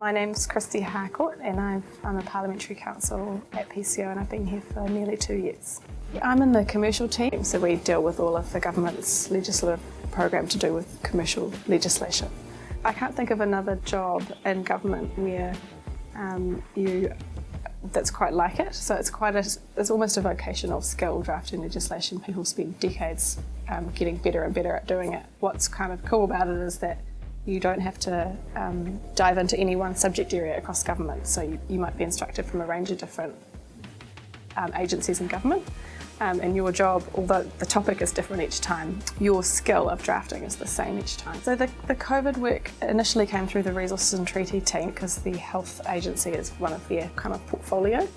My name's Christy Harcourt and I'm a Parliamentary Counsel at PCO and I've been here for nearly 2 years. I'm in the commercial team, so we deal with all of the government's legislative program to do with commercial legislation. I can't think of another job in government where that's quite like it. So it's almost a vocational skill, drafting legislation. People spend decades getting better and better at doing it. What's kind of cool about it is that you don't have to dive into any one subject area across government. So you might be instructed from a range of different agencies in government. And your job, although the topic is different each time, your skill of drafting is the same each time. So the COVID work initially came through the Resources and Treaty team because the Health Agency is one of their kind of portfolio.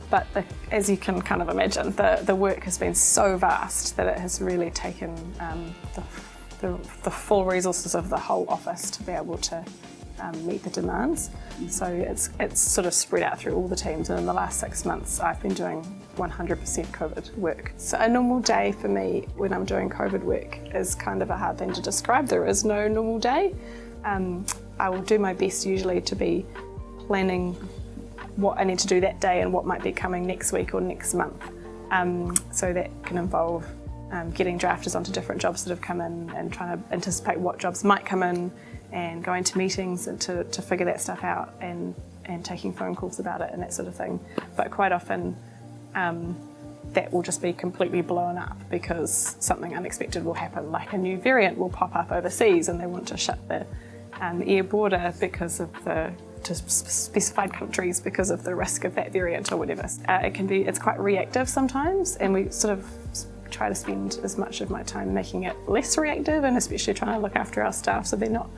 But as you can kind of imagine, the work has been so vast that it has really taken the full resources of the whole office to be able to meet the demands. So it's sort of spread out through all the teams, and in the last 6 months I've been doing 100% COVID work. So a normal day for me when I'm doing COVID work is kind of a hard thing to describe. There is no normal day. I will do my best usually to be planning what I need to do that day and what might be coming next week or next month. So that can involve getting drafters onto different jobs that have come in and trying to anticipate what jobs might come in and going to meetings and to figure that stuff out and taking phone calls about it and that sort of thing. But quite often that will just be completely blown up because something unexpected will happen, like a new variant will pop up overseas and they want to shut the air border because of to specified countries because of the risk of that variant or whatever. It's quite reactive sometimes, and we sort of try to spend as much of my time making it less reactive, and especially trying to look after our staff so they're not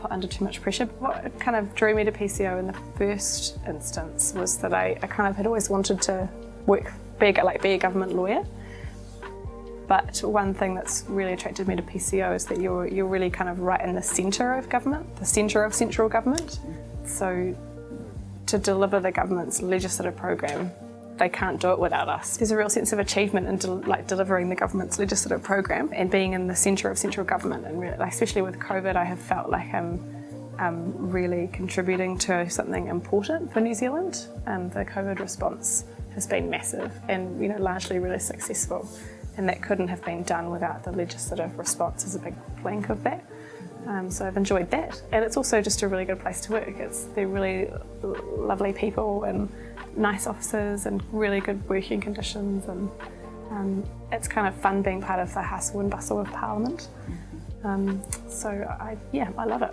put under too much pressure. What kind of drew me to PCO in the first instance was that I kind of had always wanted to be a government lawyer. But one thing that's really attracted me to PCO is that you're really kind of right in the centre of government, the centre of central government. So to deliver the government's legislative program, they can't do it without us. There's a real sense of achievement in delivering the government's legislative program and being in the centre of central government. And really, especially with COVID, I have felt like I'm really contributing to something important for New Zealand. The COVID response has been massive and largely really successful. And that couldn't have been done without the legislative response as a big plank of that. So I've enjoyed that. And it's also just a really good place to work. They're really lovely people and nice officers and really good working conditions, and it's kind of fun being part of the hustle and bustle of Parliament. So I love it.